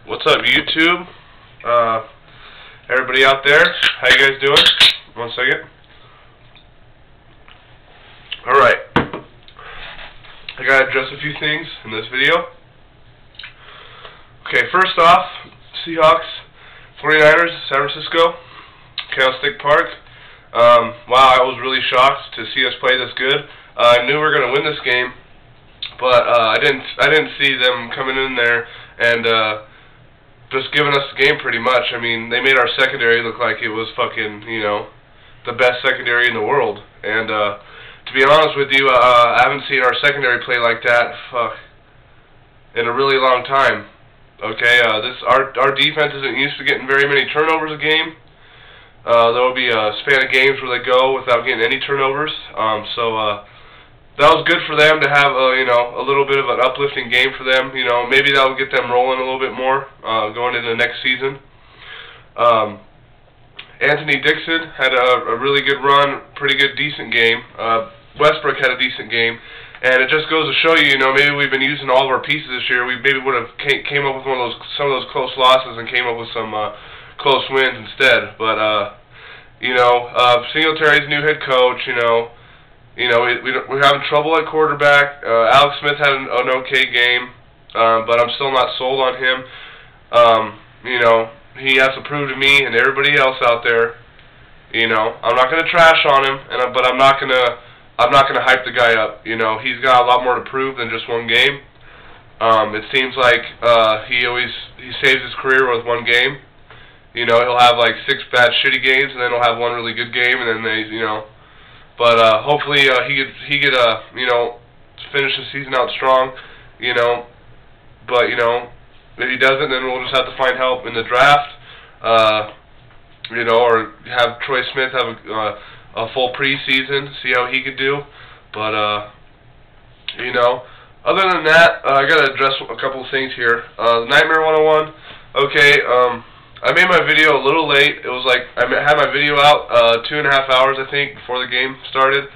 What's up, YouTube? Everybody out there, how you guys doing? 1 second. Alright. I gotta address a few things in this video. Okay, first off, Seahawks, 49ers, San Francisco, Candlestick Park. Wow, I was really shocked to see us play this good. I knew we were gonna win this game, but I didn't see them coming in there and just giving us the game pretty much. I mean, they made our secondary look like it was fucking, you know, the best secondary in the world. And to be honest with you, I haven't seen our secondary play like that in a really long time. Okay, our defense isn't used to getting very many turnovers a game. There will be a span of games where they go without getting any turnovers. That was good for them to have a little bit of an uplifting game for them. You know, maybe that will get them rolling a little bit more going into the next season. Anthony Dixon had a really good run, pretty good, decent game. Westbrook had a decent game, and it just goes to show you, maybe we've been using all of our pieces this year. We maybe would have came up with some of those close losses and came up with some close wins instead. But Singletary's new head coach. We're having trouble at quarterback. Alex Smith had an okay game, but I'm still not sold on him. He has to prove to me and everybody else out there. I'm not going to trash on him, but I'm not going to hype the guy up. He's got a lot more to prove than just one game. It seems like he saves his career with one game. He'll have like 6 bad shitty games, and then he'll have one really good game, and then But hopefully he could finish the season out strong, But if he doesn't, then we'll just have to find help in the draft, or have Troy Smith have a full preseason, see how he could do. But other than that, I gotta address a couple of things here. TheNtmare101. Okay. I made my video a little late. It was like I had my video out 2.5 hours, I think, before the game started.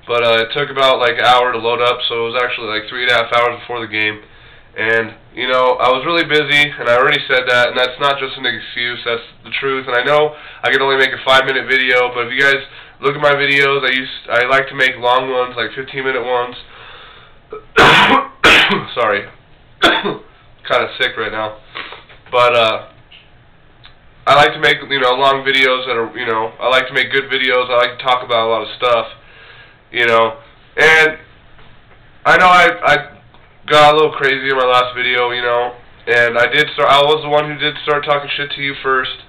But it took about like an hour to load up, so it was actually like 3.5 hours before the game. And I was really busy, and I already said that, and that's not just an excuse. That's the truth. And I know I can only make a 5-minute video, but if you guys look at my videos, I like to make long ones, like 15-minute ones. Sorry, kind of sick right now, but I like to make, long videos that are, I like to make good videos. I like to talk about a lot of stuff, and I know I got a little crazy in my last video, and I was the one who did start talking shit to you first,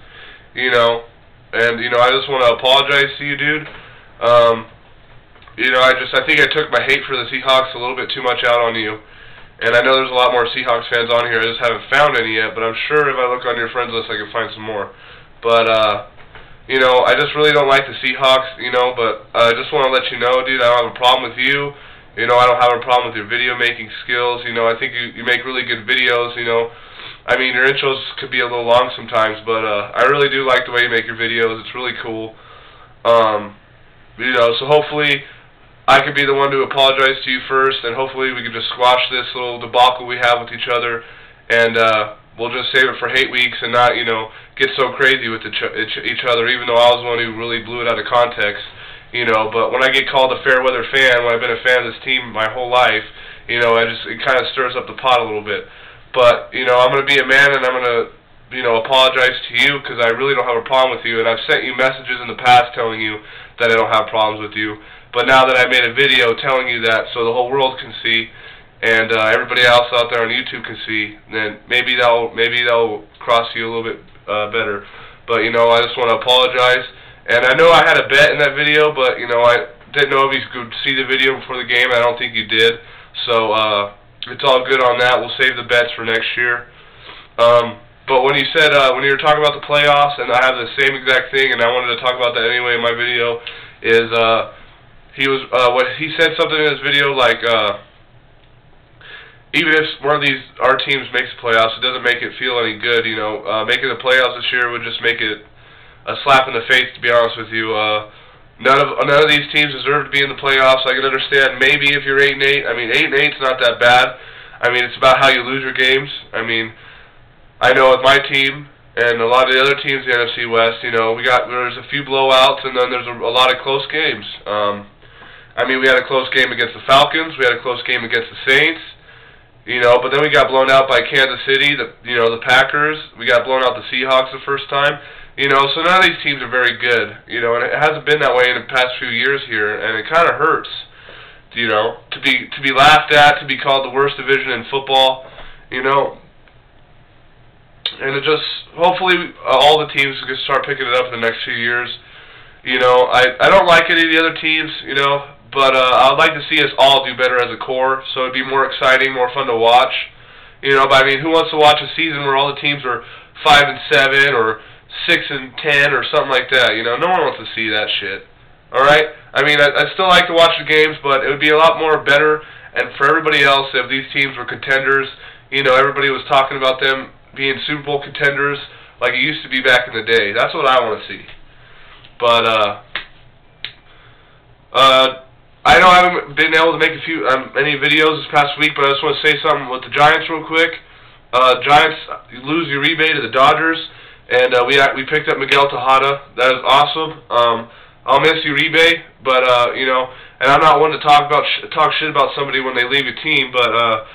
and, I just want to apologize to you, dude. I think I took my hate for the Seahawks a little bit too much out on you. And I know there's a lot more Seahawks fans on here. I just haven't found any yet, but I'm sure if I look on your friends list, I can find some more. But, I just really don't like the Seahawks, but I just want to let you know, dude, I don't have a problem with you. I don't have a problem with your video-making skills. I think you make really good videos, I mean, your intros could be a little long sometimes, but I really do like the way you make your videos. It's really cool. So hopefully I could be the one to apologize to you first, and hopefully we could just squash this little debacle we have with each other, and we'll just save it for hate weeks and not, get so crazy with each other, even though I was the one who really blew it out of context, But when I get called a fair weather fan, when I've been a fan of this team my whole life, it kind of stirs up the pot a little bit. But, I'm going to be a man, and I'm going to, apologize to you, because I really don't have a problem with you, and I've sent you messages in the past telling you that I don't have problems with you. But now that I made a video telling you that so the whole world can see, and everybody else out there on YouTube can see, then maybe that'll cross you a little bit better. But, I just want to apologize. And I know I had a bet in that video, but, I didn't know if you could see the video before the game. I don't think you did. So, it's all good on that. We'll save the bets for next year. But when you said, when you were talking about the playoffs, and I have the same exact thing, and I wanted to talk about that anyway in my video, is, he said something in his video like, even if one of our teams makes the playoffs, it doesn't make it feel any good, making the playoffs this year would just make it a slap in the face, to be honest with you. None of these teams deserve to be in the playoffs. I can understand maybe if you're 8-8. I mean, 8-8's not that bad. I mean, it's about how you lose your games. I mean, I know with my team and a lot of the other teams in the NFC West, you know, there's a few blowouts and then there's a lot of close games. I mean, we had a close game against the Falcons, we had a close game against the Saints, you know, but then we got blown out by Kansas City, the Packers. We got blown out the Seahawks the first time. You know, so none of these teams are very good, you know, and it hasn't been that way in the past few years here, and it kind of hurts, you know, to be laughed at, to be called the worst division in football, you know, and it just, hopefully all the teams can start picking it up in the next few years. You know, I don't like any of the other teams, you know, but I would like to see us all do better as a core, so it'd be more exciting, more fun to watch, you know, but I mean, who wants to watch a season where all the teams are 5-7 or 6-10 or something like that? You know, no one wants to see that shit. All right. I mean, I still like to watch the games, but it would be a lot more better, and for everybody else, if these teams were contenders. You know, everybody was talking about them being Super Bowl contenders like it used to be back in the day. That's what I want to see. But I know I haven't been able to make any videos this past week, but I just want to say something with the Giants real quick. Giants lose Uribe to the Dodgers. And we picked up Miguel Tejada. That is awesome. I'll miss Uribe, but you know, and I'm not one to talk shit about somebody when they leave a team, but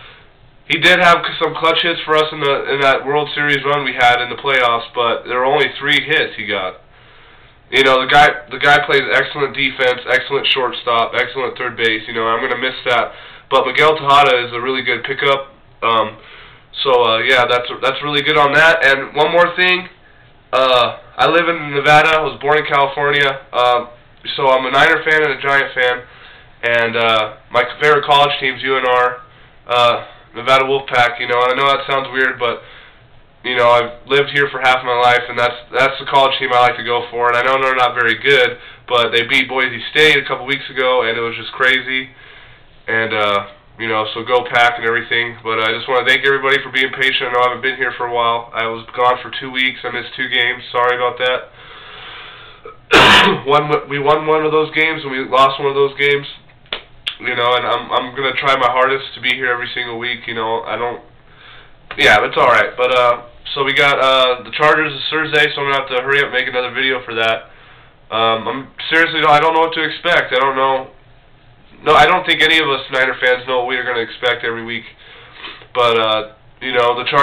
he did have some clutch hits for us in that World Series run we had in the playoffs, but there were only 3 hits he got. You know, the guy plays excellent defense, excellent shortstop, excellent third base. You know, I'm gonna miss that. But Miguel Tejada is a really good pickup. Yeah, that's really good on that. And one more thing. I live in Nevada. I was born in California, so I'm a Niner fan and a Giant fan. And my favorite college team's UNR, Nevada Wolfpack. You know, and I know that sounds weird, but you know, I've lived here for half my life, and that's the college team I like to go for. And I know they're not very good, but they beat Boise State a couple weeks ago, and it was just crazy. And you know, so go Pack and everything. But I just want to thank everybody for being patient. I know I haven't been here for a while. I was gone for 2 weeks. I missed 2 games. Sorry about that. We won one of those games, and we lost one of those games. You know, and I'm gonna try my hardest to be here every single week. You know, yeah, it's all right. But so we got the Chargers this Thursday, so I'm gonna have to hurry up and make another video for that. Seriously, I don't know what to expect. I don't know. No, I don't think any of us Niner fans know what we are going to expect every week. But, you know, the Chargers